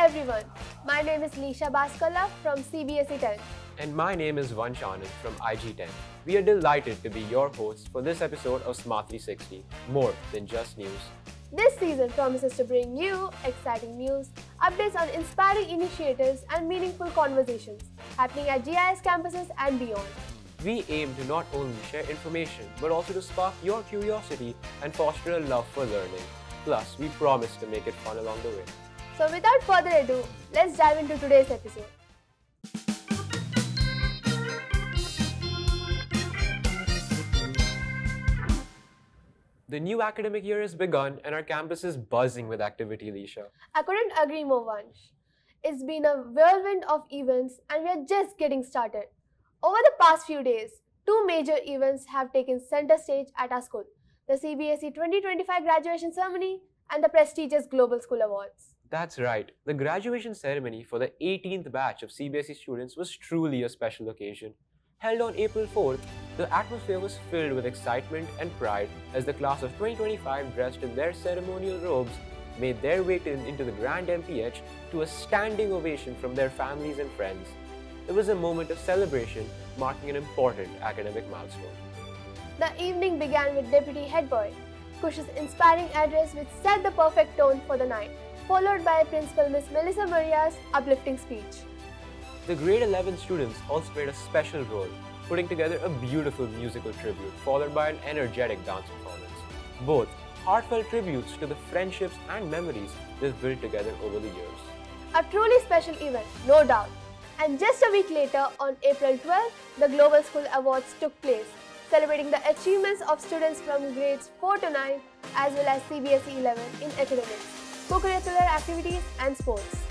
everyone, my name is Lisha Baskala from CBSE 10. And my name is Vansh Anand from IG10. We are delighted to be your hosts for this episode of Smart 360, more than just news. This season promises to bring you exciting news, updates on inspiring initiatives and meaningful conversations happening at GIIS campuses and beyond. We aim to not only share information but also to spark your curiosity and foster a love for learning. Plus, we promise to make it fun along the way. So without further ado, let's dive into today's episode. The new academic year has begun and our campus is buzzing with activity, Lisha. I couldn't agree more, Vansh. It's been a whirlwind of events and we are just getting started. Over the past few days, two major events have taken center stage at our school. The CBSE 2025 graduation ceremony and the prestigious Global School Awards. That's right. The graduation ceremony for the 18th batch of CBSE students was truly a special occasion. Held on April 4th, the atmosphere was filled with excitement and pride as the class of 2025 dressed in their ceremonial robes made their way into the Grand MPH to a standing ovation from their families and friends. It was a moment of celebration marking an important academic milestone. The evening began with Deputy Head Boy Kush's inspiring address which set the perfect tone for the night, followed by Principal Miss Melissa Maria's uplifting speech. The grade 11 students also played a special role, putting together a beautiful musical tribute followed by an energetic dance performance. Both heartfelt tributes to the friendships and memories they've built together over the years. A truly special event, no doubt. And just a week later, on April 12th, the Global School Awards took place, celebrating the achievements of students from grades 4 to 9 as well as CBSE 11 in academics, co-curricular activities and sports.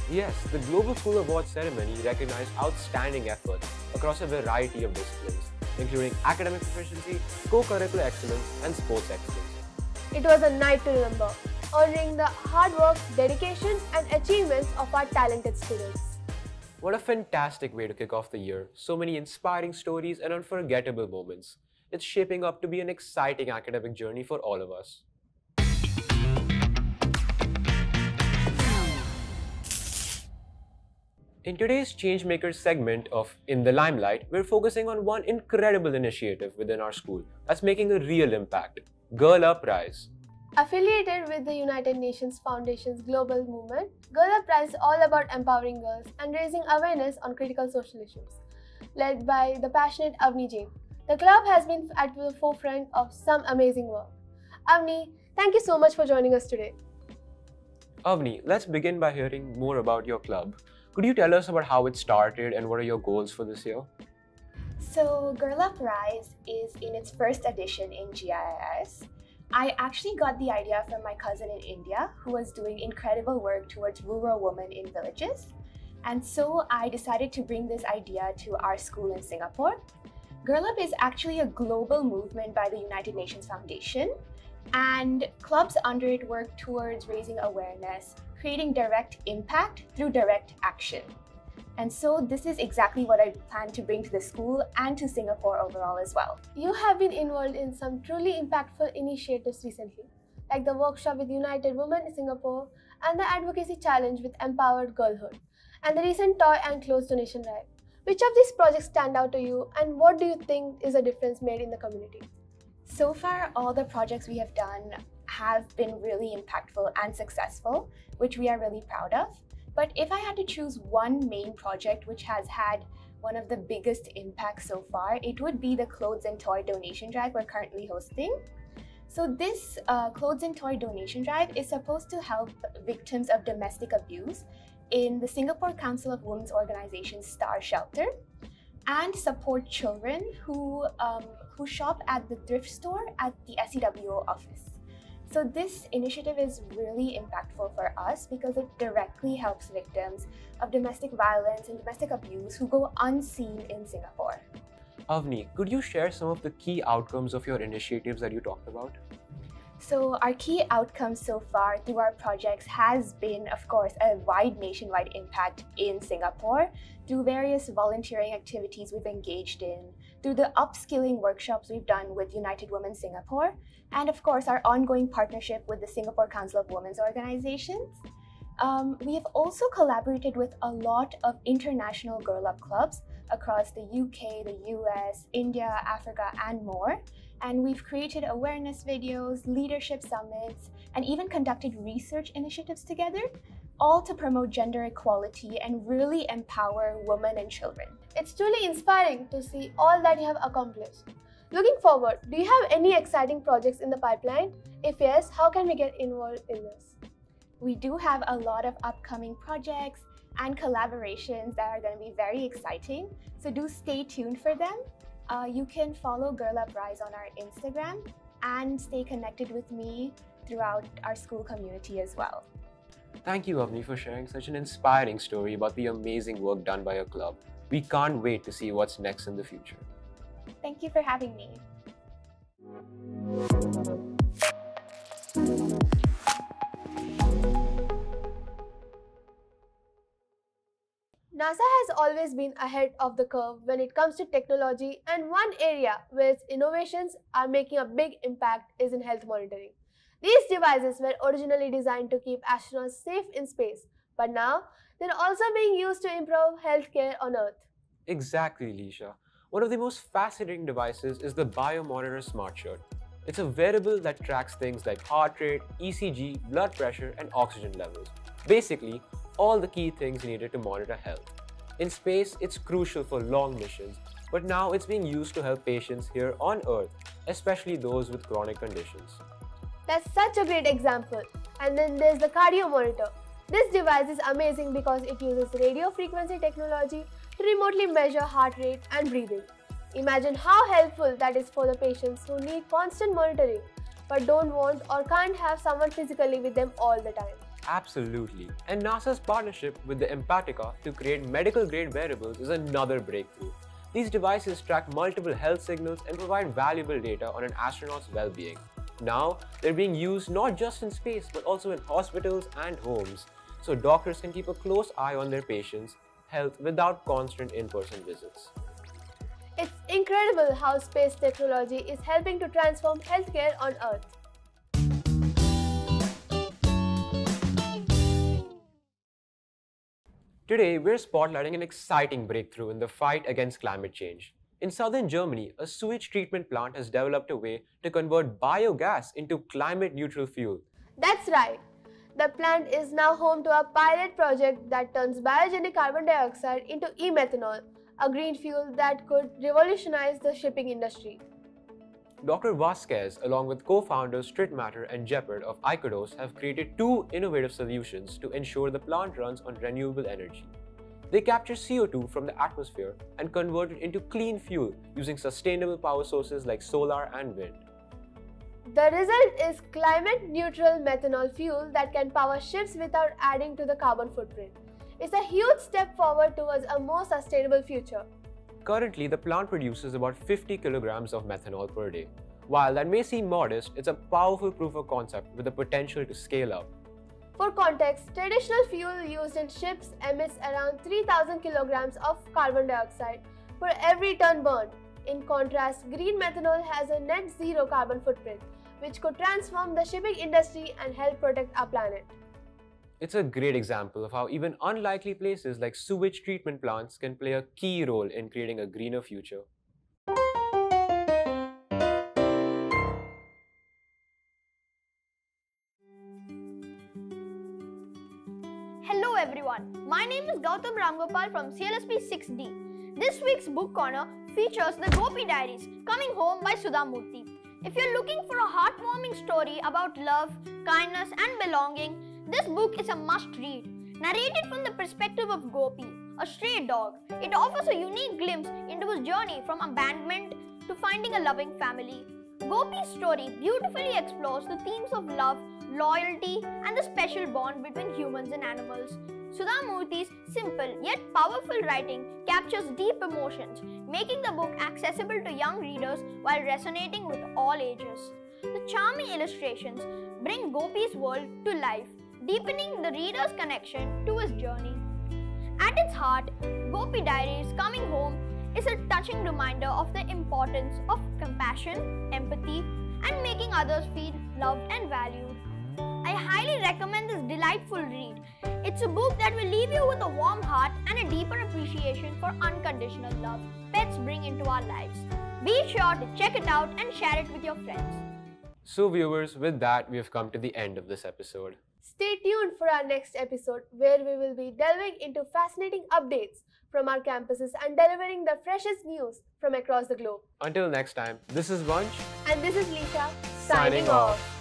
Yes, the Global School Awards ceremony recognized outstanding efforts across a variety of disciplines, including academic proficiency, co-curricular excellence, and sports excellence. It was a night to remember, honoring the hard work, dedication, and achievements of our talented students. What a fantastic way to kick off the year. So many inspiring stories and unforgettable moments. It's shaping up to be an exciting academic journey for all of us. In today's Changemakers segment of In the Limelight, we're focusing on one incredible initiative within our school that's making a real impact, Girl Up Rise. Affiliated with the United Nations Foundation's global movement, Girl Up Rise is all about empowering girls and raising awareness on critical social issues. Led by the passionate Avni Jain, the club has been at the forefront of some amazing work. Avni, thank you so much for joining us today. Avni, let's begin by hearing more about your club. Could you tell us about how it started and what are your goals for this year? So, Girl Up Rise is in its first edition in GIIS. I actually got the idea from my cousin in India who was doing incredible work towards rural women in villages. And so I decided to bring this idea to our school in Singapore. Girl Up is actually a global movement by the United Nations Foundation, and clubs under it work towards raising awareness, creating direct impact through direct action. And so this is exactly what I plan to bring to the school and to Singapore overall as well. You have been involved in some truly impactful initiatives recently, like the workshop with United Women in Singapore and the advocacy challenge with Empowered Girlhood, and the recent toy and clothes donation drive. Which of these projects stand out to you and what do you think is a difference made in the community? So far, all the projects we have done have been really impactful and successful, which we are really proud of. But if I had to choose one main project which has had one of the biggest impacts so far, it would be the clothes and toy donation drive we're currently hosting. So this clothes and toy donation drive is supposed to help victims of domestic abuse in the Singapore Council of Women's Organization's Star Shelter and support children who shop at the thrift store at the SCWO office. So this initiative is really impactful for us because it directly helps victims of domestic violence and domestic abuse who go unseen in Singapore. Avni, could you share some of the key outcomes of your initiatives that you talked about? So our key outcomes so far through our projects has been, of course, a wide nationwide impact in Singapore through various volunteering activities we've engaged in, through the upskilling workshops we've done with United Women Singapore, and of course our ongoing partnership with the Singapore Council of Women's Organizations. We have also collaborated with a lot of international Girl Up clubs across the UK, the US, India, Africa, and more. And we've created awareness videos, leadership summits, and even conducted research initiatives together, all to promote gender equality and really empower women and children. It's truly inspiring to see all that you have accomplished. Looking forward, do you have any exciting projects in the pipeline? If yes, how can we get involved in this? We do have a lot of upcoming projects and collaborations that are going to be very exciting, so do stay tuned for them. You can follow Girl Up Rise on our Instagram and stay connected with me throughout our school community as well. Thank you, Avni, for sharing such an inspiring story about the amazing work done by your club. We can't wait to see what's next in the future. Thank you for having me. NASA has always been ahead of the curve when it comes to technology, and one area where its innovations are making a big impact is in health monitoring. These devices were originally designed to keep astronauts safe in space, but now they're also being used to improve healthcare on Earth. Exactly, Lisha. One of the most fascinating devices is the BioMonitor Smart Shirt. It's a wearable that tracks things like heart rate, ECG, blood pressure, and oxygen levels. Basically, all the key things needed to monitor health. In space, it's crucial for long missions, but now it's being used to help patients here on Earth, especially those with chronic conditions. That's such a great example. And then there's the cardio monitor. This device is amazing because it uses radio frequency technology to remotely measure heart rate and breathing. Imagine how helpful that is for the patients who need constant monitoring but don't want or can't have someone physically with them all the time. Absolutely. And NASA's partnership with the Empatica to create medical-grade wearables is another breakthrough. These devices track multiple health signals and provide valuable data on an astronaut's well-being. Now, they're being used not just in space but also in hospitals and homes, so doctors can keep a close eye on their patients' health without constant in-person visits. It's incredible how space technology is helping to transform healthcare on Earth. Today, we're spotlighting an exciting breakthrough in the fight against climate change. In southern Germany, a sewage treatment plant has developed a way to convert biogas into climate-neutral fuel. That's right. The plant is now home to a pilot project that turns biogenic carbon dioxide into e-methanol, a green fuel that could revolutionize the shipping industry. Dr. Vasquez, along with co-founders Strittmatter and Jeopard of Icodos, have created two innovative solutions to ensure the plant runs on renewable energy. They capture CO2 from the atmosphere and convert it into clean fuel using sustainable power sources like solar and wind. The result is climate-neutral methanol fuel that can power ships without adding to the carbon footprint. It's a huge step forward towards a more sustainable future. Currently, the plant produces about 50 kilograms of methanol per day. While that may seem modest, it's a powerful proof of concept with the potential to scale up. For context, traditional fuel used in ships emits around 3,000 kilograms of carbon dioxide for every ton burned. In contrast, green methanol has a net zero carbon footprint, which could transform the shipping industry and help protect our planet. It's a great example of how even unlikely places like sewage treatment plants can play a key role in creating a greener future. Hello everyone, my name is Gautam Ramgopal from CLSP 6D. This week's book corner features the Gopi Diaries, Coming Home by Sudha Murthy. If you're looking for a heartwarming story about love, kindness and belonging, this book is a must-read. Narrated from the perspective of Gopi, a stray dog, it offers a unique glimpse into his journey from abandonment to finding a loving family. Gopi's story beautifully explores the themes of love, loyalty, and the special bond between humans and animals. Sudha Murthy's simple yet powerful writing captures deep emotions, making the book accessible to young readers while resonating with all ages. The charming illustrations bring Gopi's world to life, deepening the reader's connection to his journey. At its heart, Gopi Diaries Coming Home is a touching reminder of the importance of compassion, empathy, and making others feel loved and valued. I highly recommend this delightful read. It's a book that will leave you with a warm heart and a deeper appreciation for unconditional love pets bring into our lives. Be sure to check it out and share it with your friends. So viewers, with that, we have come to the end of this episode. Stay tuned for our next episode where we will be delving into fascinating updates from our campuses and delivering the freshest news from across the globe. Until next time, this is Vansh and this is Lisha signing off.